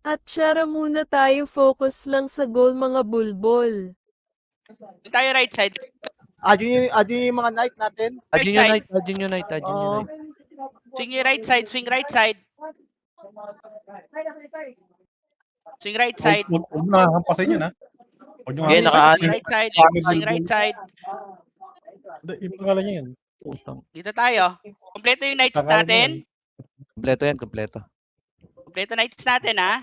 At syara muna tayo, focus lang sa goal mga bulbol. Doon tayo right side. Add yun yung mga knight natin. Adjun side. Unite, Adjun Unite, Adjun Oo. Unite. Swing yung right side, swing right side. Swing right side. Huwag mo nakahampasin yun, ha? Huwag nyo Okay, naka-add. Swing right side, swing right side. Yung pangalan niya yan. Putang. Dito tayo. Kompleto yung knights Pangalan niya natin. yan. Kompleto yan, kompleto. Kompleto knights natin, ha?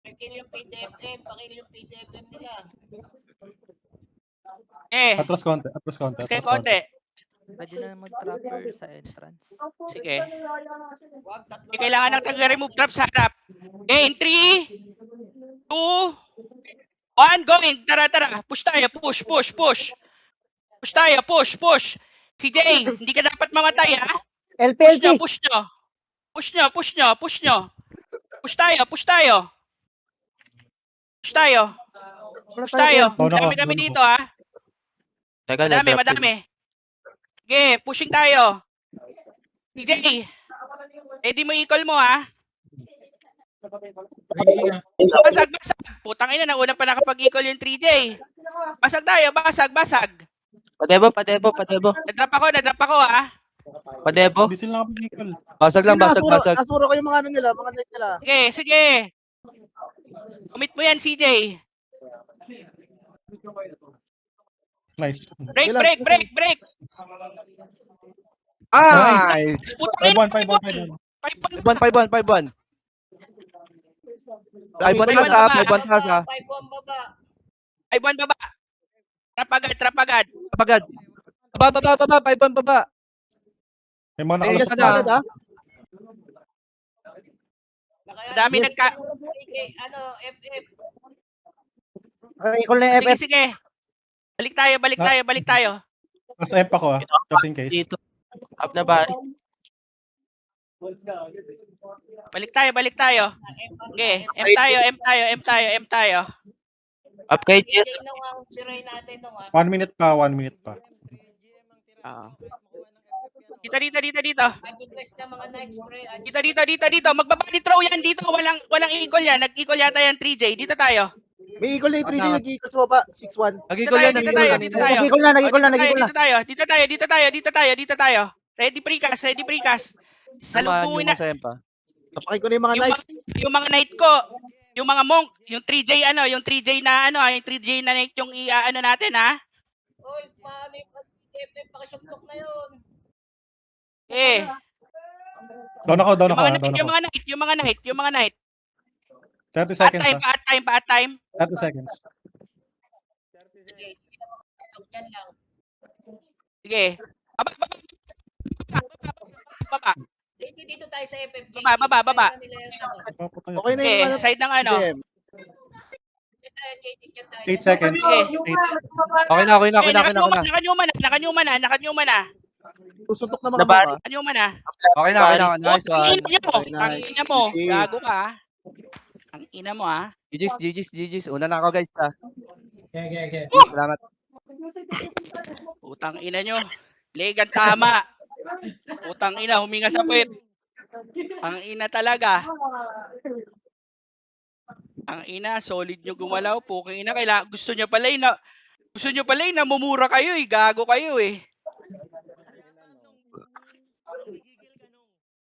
Pakil yung PTFM, pakil yung PTFM nila. Atras konti, atras konti. Kaya Atras konti. konti. Pwede na mag-trapper sa entrance. Sige. Wag, tatlo. Hindi kailangan ng taga-remove trap sa harap. Okay, in 3, 2, 1, going. Tara, tara. Push tayo. Push, push, push. Push tayo. Push, push. Si Jay, hindi ka dapat mamatay, ha? Push nyo, push nyo. Push nyo, push nyo, push nyo. Push tayo, push tayo. Push tayo. Push tayo. Madami kami dito, ha? Teka, Madami, na-drop madami. Sige, pushing tayo. Si Jay, ready mo i-call mo, ha? Basag, basag. Putang ina, nauna pa nakapag-i-call yung 3J. Basag tayo, basag, basag. Padebo, padebo, padebo. Nadrap ako, ha? Padebo. Hindi sila nakapag-equal. Basag lang, basag, basag. Nasuro ko yung mga ano nila, mga knight nila. Sige, sige. Commit mo yan, CJ. Nice. Break, break, break, break. Nice! Putang ina, 5-1, 5-1, 5-1. 5-1, 5-1, 5-1. 5-1 pass ha, 5-1 pass ha. 5-1 baba. 5-1 baba. Trap agad, trap agad. Kapagad. Baba, baba, baba, 5-1 baba. May mga Eh, nakalusot sana. na. Agad, ha? Madami nagka... Ano, FF. Sige, sige. Balik tayo, balik tayo, balik tayo. Nasa F ako, ha? Just in case. Dito. Up na ba? Balik tayo, balik tayo. Okay, M tayo, M tayo, M tayo, M tayo. Up kay Jess. Jay nung ang siray natin nung 1 minute pa, 1 minute pa. Dito, dito, dito, dito. Anti-bless na mga night spray. Dito, dito, dito, dito. Magbabody throw yan dito. Walang equal yan. Nag-equal yata yan 3J. Dito tayo. May equal na yung 3J, nag-equal sa baba. 6-1. Nag-equal yan, Dito nag-equal tayo, yan. dito tayo. Nag-equal na, Dito tayo, dito tayo, dito tayo, dito tayo, dito tayo. Ready precast, ready precast. Samahan Salubungin nyo na. mo sa Empa. Tapakin ko na yung mga knight. Yung mga knight ko, yung mga monk, yung 3J ano, yung 3J na ano, yung 3J na knight yung ano natin, ha? Oy, paano yung PTFM? Pakisuntok na yun. Eh, Down ako, down yung ako, mga ha? knight, Down yung ako. mga knight, yung mga knight, yung mga knight. 30 Paat seconds, time, ha? paat time, paat time. 30 seconds. Sige, hindi na makasuntok dyan lang. Sige. Baba, baba. Baba. Dito tayo sa FFJ. Baba, baba. Kaya na nila yung ano. Papatay Okay na Okay, yung ano. side ng ano. GM. Dito tayo, JT, dyan tayo. 8 seconds. Sige. 8. Okay na, okay na, okay na, okay na, okay na. Nakanyuma na. Tusuntok na mga Nabari. mga. Nakanyuma na. Okay na, okay na. Nice one. Ang ina mo. Okay. Gago ka. Ang ina mo, ha. GG's, GG's, GG's. Una na ako guys ha. Salamat. Utang ina nyo. Legan tama. Utang ina, huminga sa puwet. Ang ina talaga. Ang ina, solid nyo gumalaw. Puking ina, gusto nyo pala namumura kayo eh. Gago kayo eh.